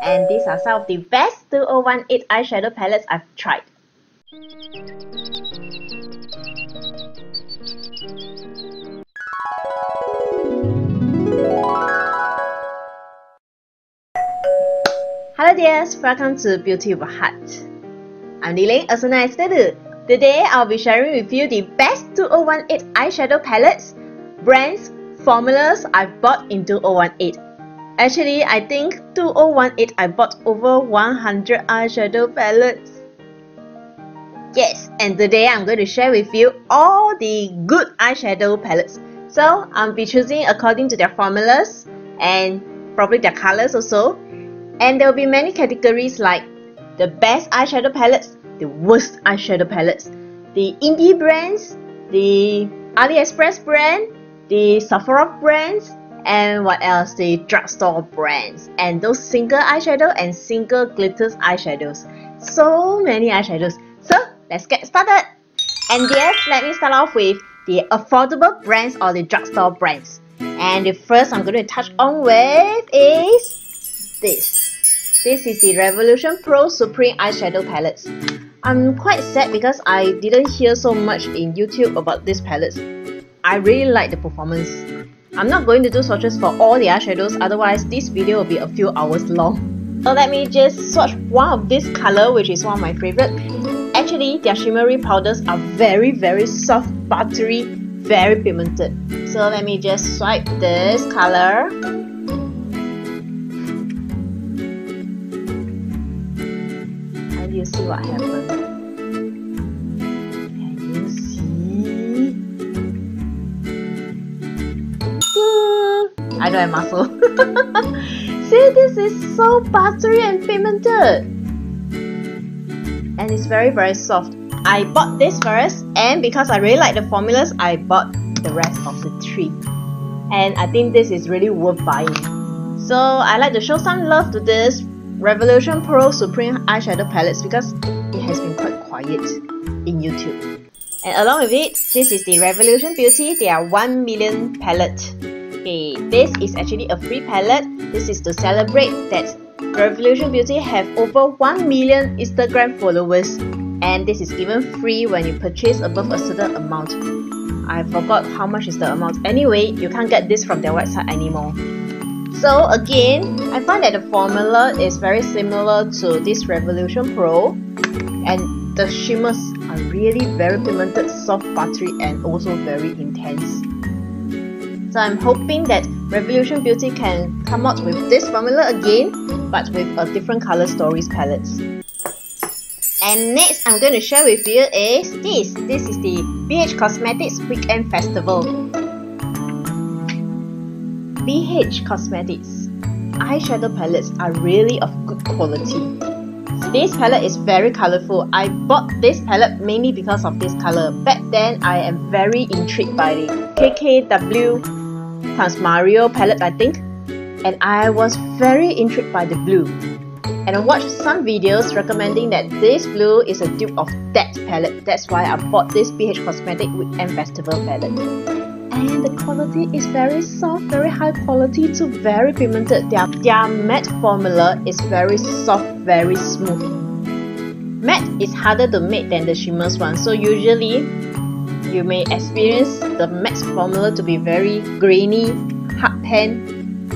and these are some of the best 2018 eyeshadow palettes I've tried. Hello dears, welcome to Beauty of Heart. I'm Li-Ling, also known as Dudu. Today I'll be sharing with you the best 2018 eyeshadow palettes, brands, formulas I've bought in 2018. Actually, I think 2018 I bought over 100 eyeshadow palettes. Yes, and today I'm going to share with you all the good eyeshadow palettes. So I'll be choosing according to their formulas and probably their colors also. And there will be many categories like the best eyeshadow palettes, the worst eyeshadow palettes, the indie brands, the AliExpress brand, the Sephora brands, and what else? The drugstore brands, and those single eyeshadow and single glitters eyeshadows. So many eyeshadows. So let's get started. And yes, let me start off with the affordable brands or the drugstore brands. And the first I'm going to touch on with is this. This is the Revolution Pro Supreme eyeshadow palettes. I'm quite sad because I didn't hear so much in YouTube about these palettes. I really like the performance. I'm not going to do swatches for all the eyeshadows, otherwise this video will be a few hours long. So let me just swatch one of this color, which is one of my favorite. Actually, their shimmery powders are very soft, buttery, very pigmented. So let me just swipe this color. And you see what happens. Can you see? I don't have muscle. See, this is so buttery and pigmented. And it's very soft. I bought this first, and because I really like the formulas, I bought the rest of the three. And I think this is really worth buying. So I like to show some love to this Revolution Pro Supreme eyeshadow palettes because it has been quite quiet in YouTube. And along with it, this is the Revolution Beauty, their 1 million palette. Okay, this is actually a free palette. This is to celebrate that Revolution Beauty have over 1 million Instagram followers, and this is given free when you purchase above a certain amount. I forgot how much is the amount. Anyway, you can't get this from their website anymore. So again, I find that the formula is very similar to this Revolution Pro, and the shimmers are really very pigmented, soft, buttery, and also very intense. So I'm hoping that Revolution Beauty can come out with this formula again, but with a different color stories palettes. And next I'm going to share with you is this. This is the BH Cosmetics Weekend Festival. BH Cosmetics eyeshadow palettes are really of good quality. This palette is very colorful. I bought this palette mainly because of this color. Back then, I am very intrigued by the KKW Transmario palette, I think. And I was very intrigued by the blue. And I watched some videos recommending that this blue is a dupe of that palette. That's why I bought this BH Cosmetic Weekend Festival palette. And the quality is very soft, very high quality to very pigmented. Their matte formula is very soft, very smooth. Matte is harder to make than the shimmers one, so usually you may experience the matte formula to be very grainy, hard pan,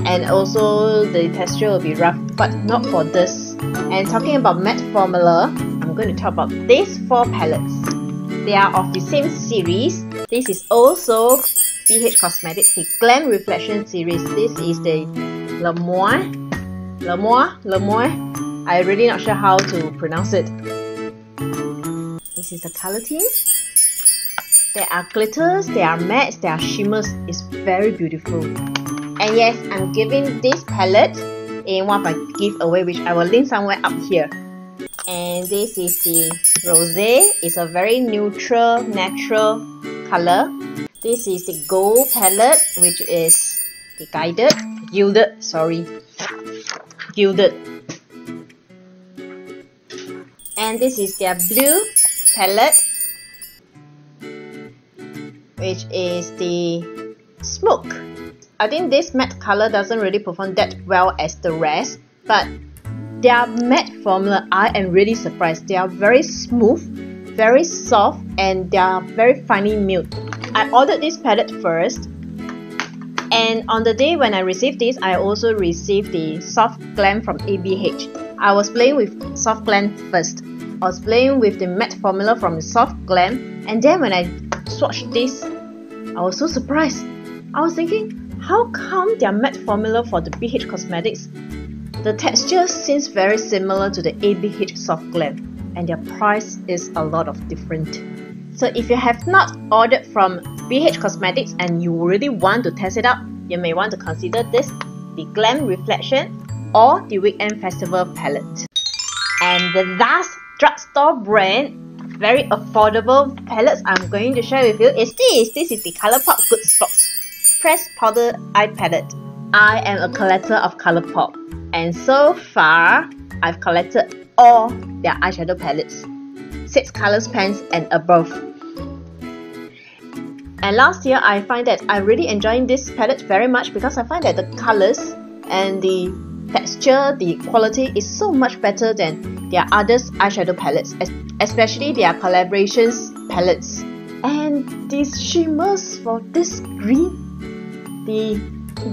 and also the texture will be rough, but not for this. And talking about matte formula, I'm going to talk about these 4 palettes. They are of the same series. This is also BH Cosmetics, the Glam Reflection series. This is the Lemoire. I'm really not sure how to pronounce it. This is the color team. There are glitters, there are mattes, there are shimmers. It's very beautiful. And yes, I'm giving this palette in one of my giveaway, which I will link somewhere up here. And this is the Rosé. It's a very neutral, natural color. This is the gold palette, which is the gilded. And this is their blue palette, which is the smoke. I think this matte color doesn't really perform that well as the rest, but Their matte formula, I am really surprised. They are very smooth, very soft, and they are very finely milled. I ordered this palette first, and on the day when I received this, I also received the Soft Glam from ABH. I was playing with Soft Glam first. I was playing with the matte formula from the Soft Glam, and then when I swatched this, I was so surprised. I was thinking, how come their matte formula for the BH Cosmetics, the texture seems very similar to the ABH Soft Glam, and their price is a lot of different. So if you have not ordered from BH Cosmetics and you really want to test it out, you may want to consider this, the Glam Reflection or the Weekend Festival palette. And the last drugstore brand, very affordable palettes I'm going to share with you is this. This is the ColourPop Good Spots Pressed Powder Eye Palette. I am a collector of ColourPop, and so far I've collected all their eyeshadow palettes, 6 colors pens and above. And last year I find that I really enjoying this palette very much because I find that the colors and the texture, the quality is so much better than their other eyeshadow palettes, especially their collaborations palettes. And these shimmers for this green, the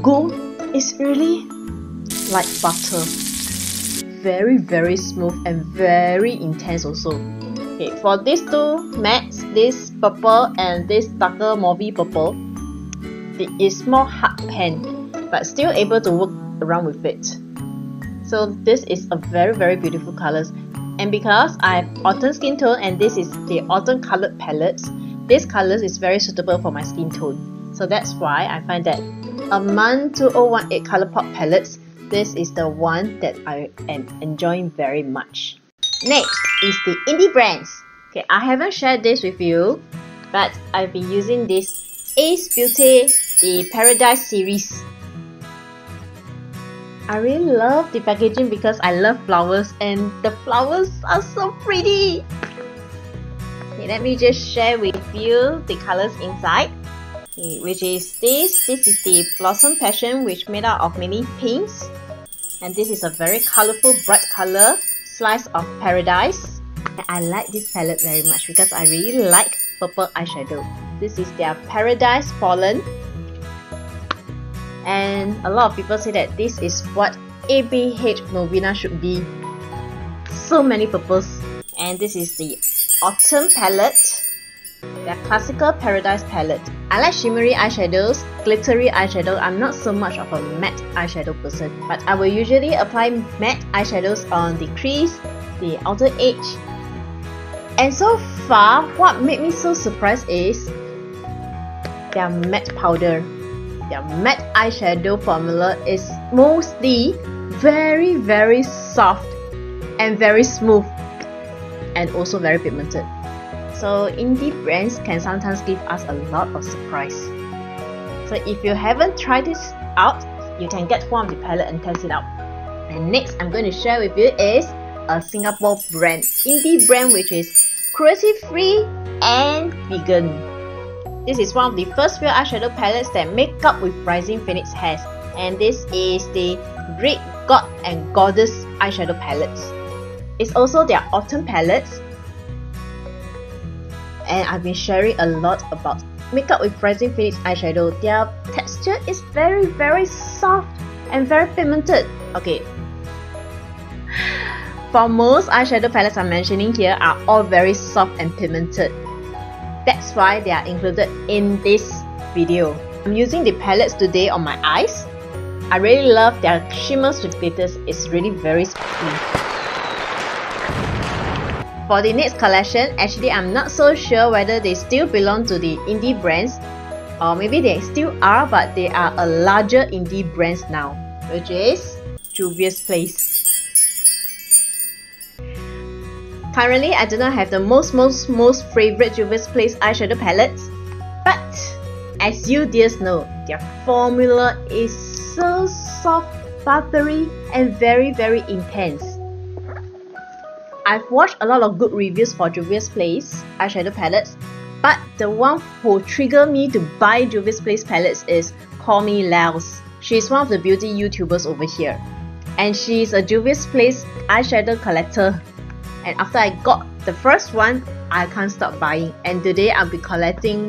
gold, is really like butter. Very smooth and very intense also. Okay, for these two mattes, this purple and this darker mauvey purple, it is more hard pen, but still able to work around with it. So this is a very beautiful colors, and because I have autumn skin tone and this is the autumn colored palettes, this colors is very suitable for my skin tone. So that's why I find that among 2018 ColourPop palettes, this is the one that I am enjoying very much. Next is the indie brands. Okay, I haven't shared this with you, but I've been using this Ace Beauty, the Paradise series. I really love the packaging because I love flowers and the flowers are so pretty. Okay, let me just share with you the colors inside. Okay, which is this. This is the Blossom Passion, which made out of many pinks. And this is a very colorful, bright color, Slice of Paradise. And I like this palette very much because I really like purple eyeshadow. This is their Paradise Fallen. And a lot of people say that this is what ABH Novena should be. So many purples. And this is the Autumn palette, their Classical Paradise palette. I like shimmery eyeshadows, glittery eyeshadow. I'm not so much of a matte eyeshadow person, but I will usually apply matte eyeshadows on the crease, the outer edge. And so far, what made me so surprised is their matte powder. Their matte eyeshadow formula is mostly very soft and very smooth and also very pigmented. So indie brands can sometimes give us a lot of surprise. So if you haven't tried this out, you can get one of the palette and test it out. And next I'm going to share with you is a Singapore brand, indie brand, which is cruelty free and vegan. This is one of the first few eyeshadow palettes that make up with Rising Phoenix has, and this is the Greek God and Goddess eyeshadow palettes. It's also their autumn palettes, and I've been sharing a lot about Makeup with Rising Phoenix eyeshadow. Their texture is very soft and very pigmented. Okay, for most eyeshadow palettes I'm mentioning here are all very soft and pigmented. That's why they are included in this video. I'm using the palettes today on my eyes. I really love their shimmers with glitters. It's really very sparkly. For the next collection, actually I'm not so sure whether they still belong to the indie brands, or maybe they still are, but they are a larger indie brands now, which is Juvia's Place. Currently, I do not have the most favorite Juvia's Place eyeshadow palettes, but as you dears know, their formula is so soft, buttery, and very intense. I've watched a lot of good reviews for Juvia's Place eyeshadow palettes, but the one who triggered me to buy Juvia's Place palettes is Call Me Laos. She is one of the beauty YouTubers over here. and she's a Juvia's Place eyeshadow collector. And after I got the first one, I can't stop buying. And today I'll be collecting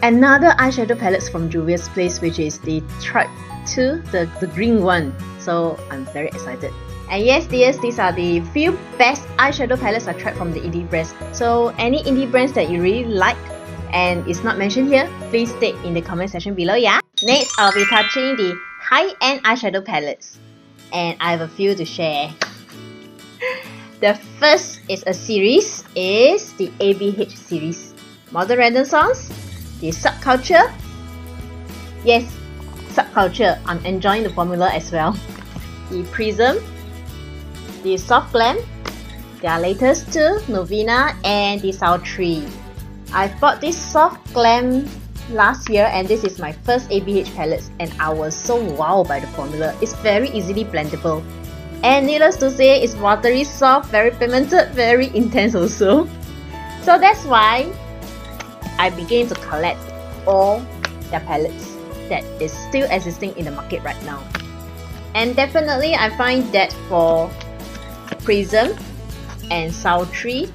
another eyeshadow palettes from Juvia's Place, which is the Tribe 2, the green one. So I'm very excited. And yes, dears, these are the few best eyeshadow palettes I tried from the indie brands. So any indie brands that you really like and it's not mentioned here, please state in the comment section below, yeah? Next, I'll be touching the high-end eyeshadow palettes. And I have a few to share. The first is the ABH series. Modern Renaissance, the Subculture. Yes, Subculture. I'm enjoying the formula as well. The Prism, the Soft Glam, their latest two, Novena, and the Sultry. I bought this Soft Glam last year, and this is my first ABH palettes, and I was so wowed by the formula. It's very easily blendable. And needless to say, it's watery, soft, very pigmented, very intense also. So that's why I began to collect all their palettes that is still existing in the market right now. And definitely I find that for Prism and Sultry,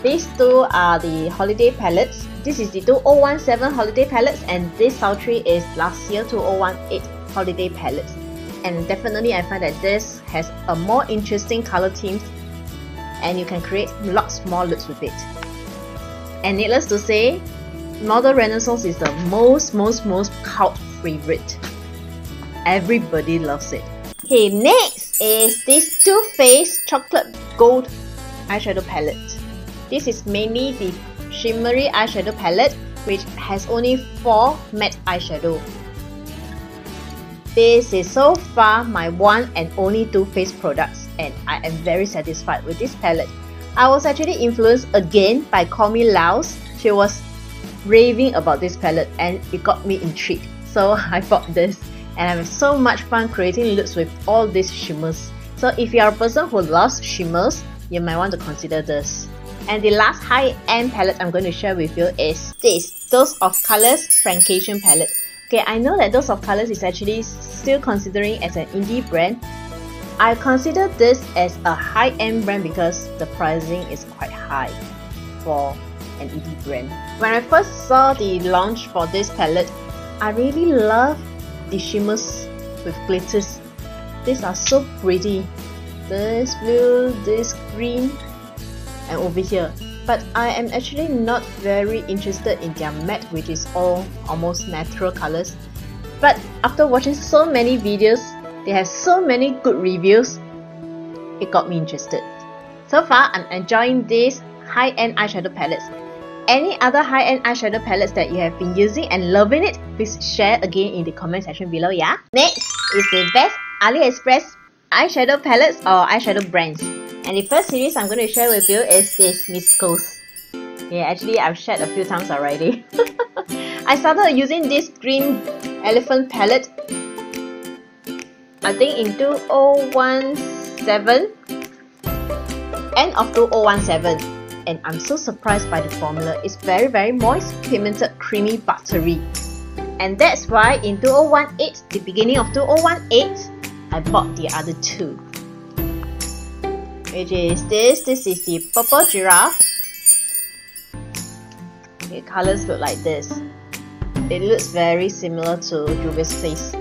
these two are the holiday palettes. This is the 2017 holiday palettes, and this Sultry is last year 2018 holiday palettes. And definitely I find that this has a more interesting color themes, and you can create lots more looks with it. And needless to say, Modern Renaissance is the most cult favorite. Everybody loves it. Okay, next is this Too Faced Chocolate Gold eyeshadow palette. This is mainly the shimmery eyeshadow palette, which has only 4 matte eyeshadow. This is so far my one and only Too Faced products, and I am very satisfied with this palette. I was actually influenced again by Call Me Laos. She was raving about this palette and it got me intrigued. So I bought this, and I have so much fun creating looks with all these shimmers. So if you are a person who loves shimmers, you might want to consider this. And the last high-end palette I'm going to share with you is this Dose of Colors Francation palette. Okay, I know that Dose of Colors is actually still considering as an indie brand. I consider this as a high-end brand because the pricing is quite high for an indie brand. When I first saw the launch for this palette, I really love the shimmers with glitters. These are so pretty. This blue, this green, and over here. But I am actually not very interested in their matte, which is all almost natural colors. But after watching so many videos, they have so many good reviews, it got me interested. So far, I'm enjoying these high-end eyeshadow palettes. Any other high-end eyeshadow palettes that you have been using and loving it, please share again in the comment section below, yeah? Next is the best AliExpress eyeshadow palettes or eyeshadow brands. And the first series I'm going to share with you is this Miss Coast. Yeah, actually I've shared a few times already. I started using this green elephant palette, I think in 2017, end of 2017. And I'm so surprised by the formula. It's very moist, pigmented, creamy, buttery. And that's why in 2018, the beginning of 2018, I bought the other two. Which is this is the Purple Giraffe. The colors look like this. It looks very similar to Juvia's Place.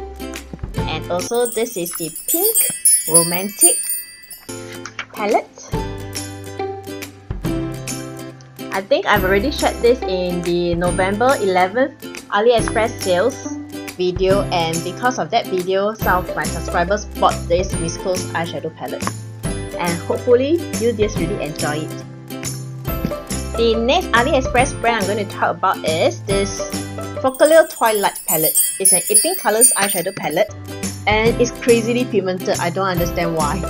And also this is the Pink Romantic palette. I think I've already shared this in the November 11th AliExpress sales video, and because of that video, some of my subscribers bought this Miss Coast eyeshadow palette. And hopefully you just really enjoy it. The next AliExpress brand I'm going to talk about is this Focalure Twilight palette. It's an 18 colors eyeshadow palette, and it's crazily pigmented. I don't understand why.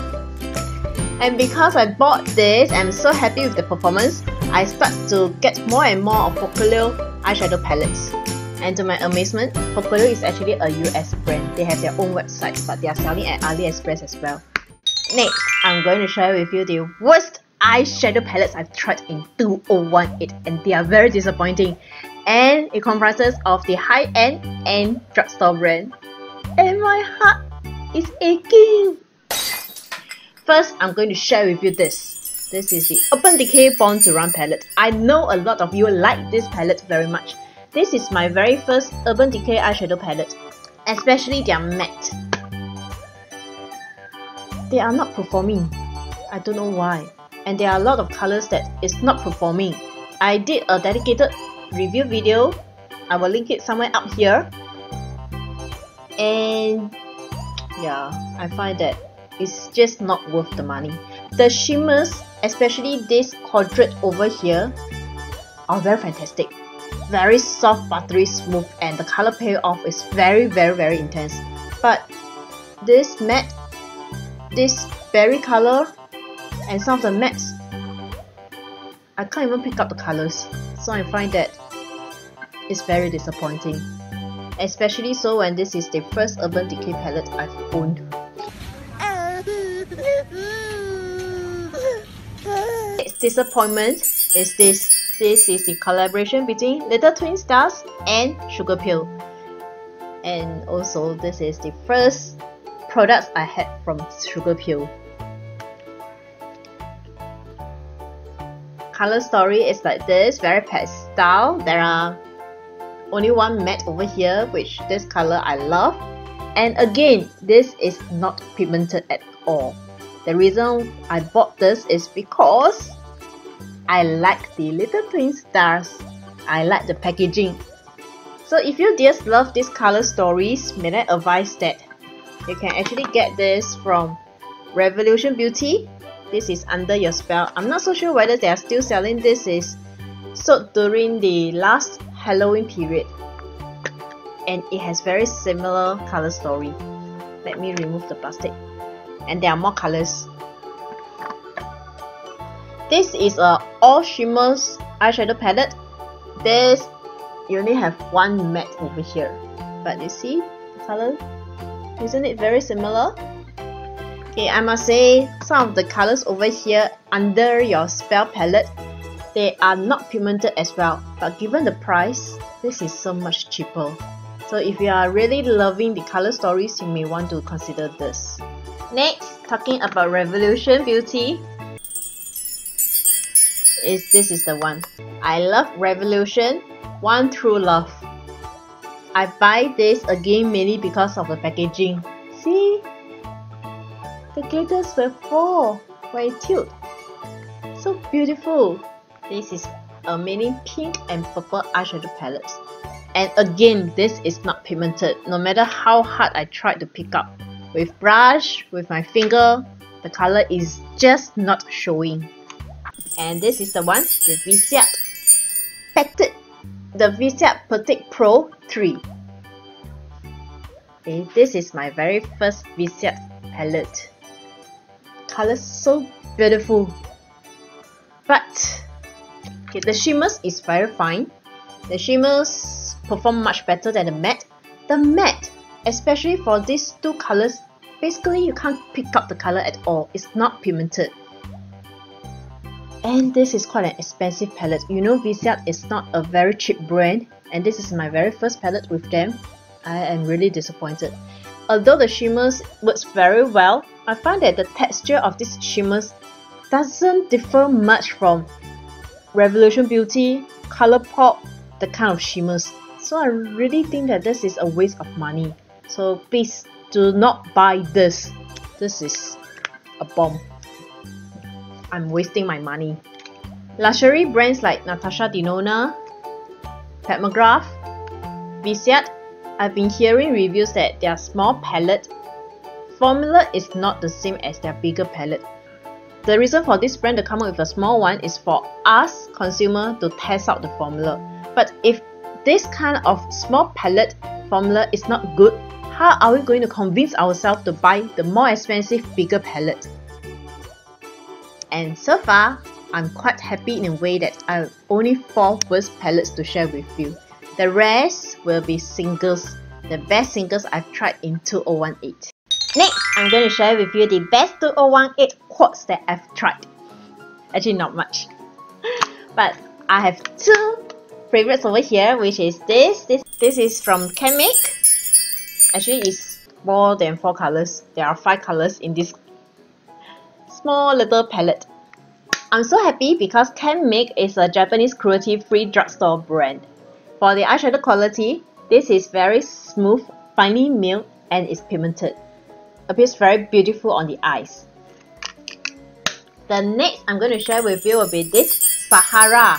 And because I bought this, I'm so happy with the performance, I start to get more and more of Focalure eyeshadow palettes. And to my amazement, Focalure is actually a US brand. They have their own website, but they are selling at AliExpress as well. Next, I'm going to share with you the worst eyeshadow palettes I've tried in 2018, and they are very disappointing. And it comprises of the high-end and drugstore brand. And my heart is aching. First, I'm going to share with you this. This is the Urban Decay Born to Run palette. I know a lot of you like this palette very much. This is my very first Urban Decay eyeshadow palette, especially their matte. They are not performing. I don't know why. And there are a lot of colors that is not performing. I did a dedicated review video. I will link it somewhere up here. And yeah, I find that it's just not worth the money. The shimmers, especially this quadrant over here, are very fantastic. Very soft, buttery, smooth, and the color payoff is very intense. But this matte, this berry color, and some of the mattes, I can't even pick up the colors. So I find that it's very disappointing. Especially so when this is the first Urban Decay palette I've owned. Its disappointment is this. This is the collaboration between Little Twin Stars and Sugar Pill. And also this is the first products I had from Sugar Pill. Color story is like this, very pastel. There are only one matte over here, which this color I love. And again, this is not pigmented at all. The reason I bought this is because I like the Little Twin Stars. I like the packaging. So if you just love these color stories, may I advise that you can actually get this from Revolution Beauty. This is Under Your Spell. I'm not so sure whether they are still selling this. Is sold during the last Halloween period. And it has very similar color story. Let me remove the plastic. And there are more colors. This is a all shimmers eyeshadow palette. This you only have one matte over here. But you see the color? Isn't it very similar? Okay, I must say some of the colors over here Under Your Spell palette, they are not pigmented as well. But given the price, this is so much cheaper. So if you are really loving the color stories, you may want to consider this. Next, talking about Revolution Beauty, this is the one. I love Revolution, One True Love. I buy this again mainly because of the packaging. See? The glitters will fall when it tilts. So beautiful. This is a mini pink and purple eyeshadow palette. And again, this is not pigmented. No matter how hard I tried to pick up. With brush, with my finger, the color is just not showing. And this is the one, the Viseart Petite. The Viseart Petite Pro 3. Okay, this is my very first Viseart palette. Color so beautiful. But okay, the shimmers is very fine. The shimmers perform much better than the matte. The matte, especially for these two colors, basically you can't pick up the color at all. It's not pigmented. And this is quite an expensive palette. You know, Viseart is not a very cheap brand, and this is my very first palette with them. I am really disappointed. Although the shimmers works very well, I find that the texture of these shimmers doesn't differ much from Revolution Beauty, Colourpop, the kind of shimmers. So I really think that this is a waste of money. So please do not buy this. This is a bomb. I'm wasting my money. Luxury brands like Natasha Denona, Pat McGrath, Viseart, I've been hearing reviews that their small palette formula is not the same as their bigger palette. The reason for this brand to come up with a small one is for us consumer to test out the formula. But if this kind of small palette formula is not good, how are we going to convince ourselves to buy the more expensive bigger palette? And so far, I'm quite happy in a way that I have only 4 worst palettes to share with you. The rest will be singles, the best singles I've tried in 2018. Next, I'm going to share with you the best 2018 quads that I've tried. Actually not much. But I have 2 favorites over here, which is this. This is from Chemic. Actually it's more than 4 colors. There are 5 colors in this small little palette. I'm so happy because Can Make is a Japanese cruelty-free drugstore brand. For the eyeshadow quality, this is very smooth, finely milled, and is pigmented. Appears very beautiful on the eyes. The next I'm going to share with you will be this Zahara.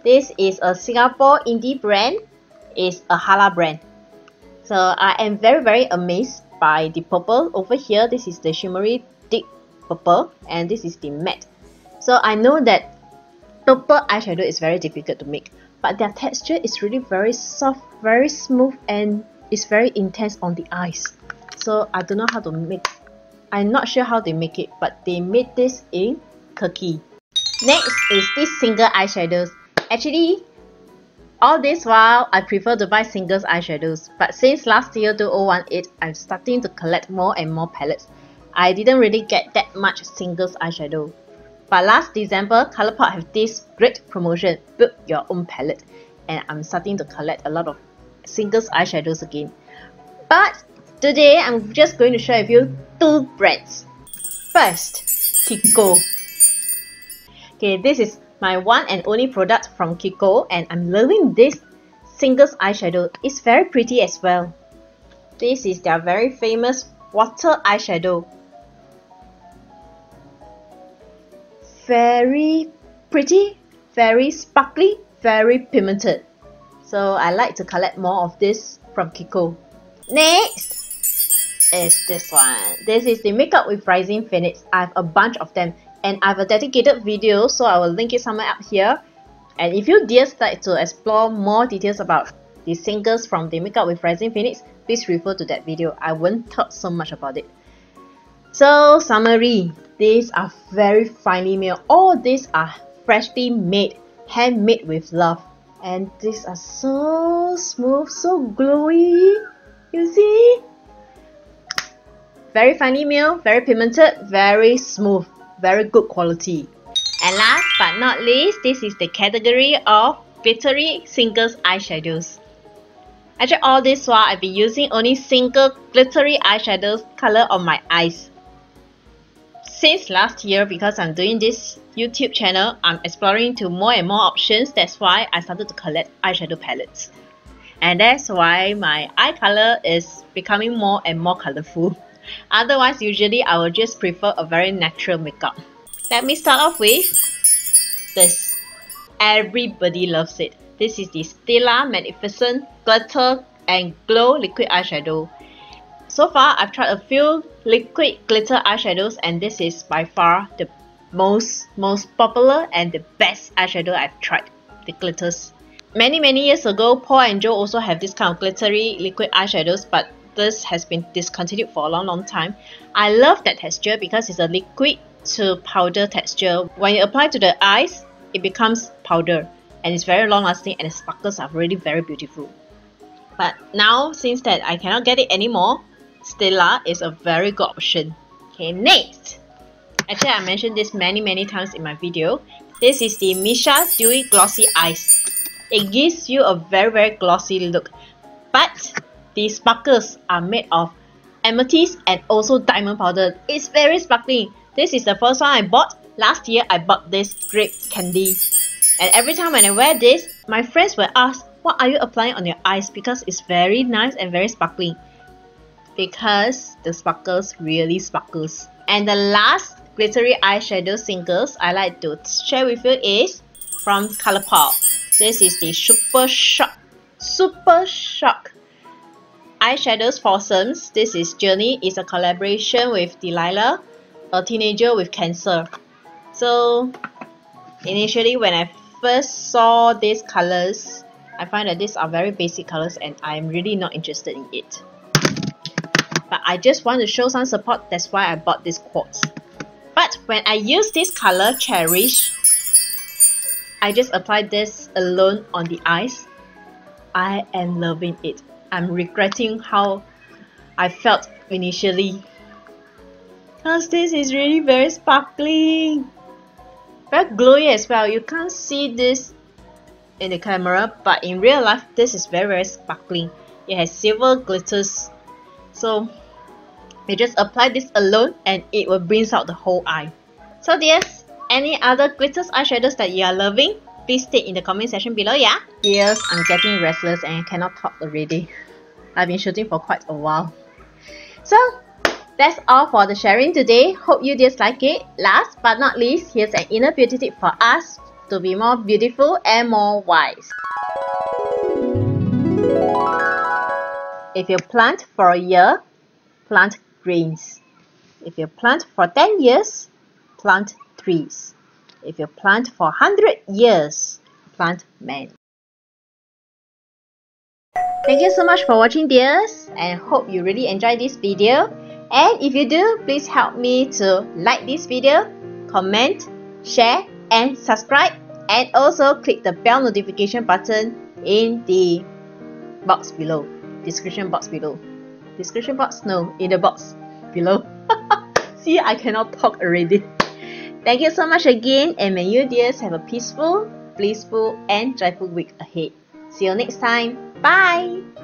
This is a Singapore indie brand. It's a halal brand. So I am very amazed by the purple. Over here, this is the shimmery deep purple, and this is the matte. So I know that purple eyeshadow is very difficult to make, but their texture is really very soft, very smooth, and it's very intense on the eyes. So I don't know how to make. I'm not sure how they make it, but they made this in Turkey. Next is this single eyeshadows. Actually, all this while I prefer to buy singles eyeshadows, but since last year 2018, I'm starting to collect more and more palettes. I didn't really get that much singles eyeshadow. But last December, ColourPop have this great promotion, build your own palette, and I'm starting to collect a lot of singles eyeshadows again. But today, I'm just going to share with you 2 brands. First, Kiko. Okay, this is my one and only product from Kiko, and I'm loving this singles eyeshadow. It's very pretty as well. This is their very famous water eyeshadow. Very pretty, very sparkly, very pigmented. So I like to collect more of this from Kiko. Next is this one. This is the Makeup with Rising Phoenix. I have a bunch of them, and I have a dedicated video, so I will link it somewhere up here. And if you dare like to explore more details about the singles from the Makeup with Rising Phoenix, please refer to that video. I won't talk so much about it. So summary, these are very finely milled. All these are freshly made, handmade with love, and these are so smooth, so glowy. You see? Very finely milled, very pigmented, very smooth, very good quality. And last but not least, this is the category of glittery singles eyeshadows. Actually, all this while I've been using only single glittery eyeshadows color on my eyes. Since last year, because I'm doing this YouTube channel, I'm exploring to more and more options. That's why I started to collect eyeshadow palettes. And that's why my eye color is becoming more and more colorful. Otherwise, usually I will just prefer a very natural makeup. Let me start off with this. Everybody loves it. This is the Stella Magnificent Glitter and Glow Liquid Eyeshadow. So far, I've tried a few liquid glitter eyeshadows, and this is by far the most popular and the best eyeshadow I've tried, the glitters. Many years ago, Paul and Joe also have this kind of glittery liquid eyeshadows, but this has been discontinued for a long time. I love that texture because it's a liquid to powder texture. When you apply to the eyes, it becomes powder, and it's very long lasting, and the sparkles are really very beautiful. But now, since that I cannot get it anymore, Stella is a very good option. Okay, next. Actually, I mentioned this many times in my video. This is the Misha Dewy Glossy Eyes. It gives you a very glossy look, but the sparkles are made of amethyst and also diamond powder. It's very sparkling. This is the first one I bought. Last year, I bought this grape candy. And every time when I wear this, my friends will ask, what are you applying on your eyes? Because it's very nice and very sparkling. Because the sparkles really sparkles. And the last glittery eyeshadow singles I like to share with you is from ColourPop. This is the Super Shock Eyeshadows Foursomes. This is Journey. It's a collaboration with Delilah, a teenager with cancer. So initially when I first saw these colors, I find that these are very basic colors and I'm really not interested in it. But I just want to show some support, that's why I bought this quads. But when I use this color, Cherish, I just applied this alone on the eyes. I am loving it. I'm regretting how I felt initially. Because this is really very sparkling. Very glowy as well. You can't see this in the camera, but in real life, this is very sparkling. It has silver glitters. So you just apply this alone and it will bring out the whole eye. So dears, any other glitters eyeshadows that you are loving? Please state in the comment section below, yeah? Dears, I'm getting restless and I cannot talk already. I've been shooting for quite a while. So that's all for the sharing today. Hope you dears like it. Last but not least, here's an inner beauty tip for us to be more beautiful and more wise. If you plant for a year, plant greens. If you plant for 10 years, plant trees. If you plant for 100 years, plant men. Thank you so much for watching, dears, and hope you really enjoyed this video. And if you do, please help me to like this video, comment, share, and subscribe. And also click the bell notification button in the box below. Description box below. Description box? No, in the box below. See, I cannot talk already. Thank you so much again, and may you dears have a peaceful, blissful, and joyful week ahead. See you next time. Bye!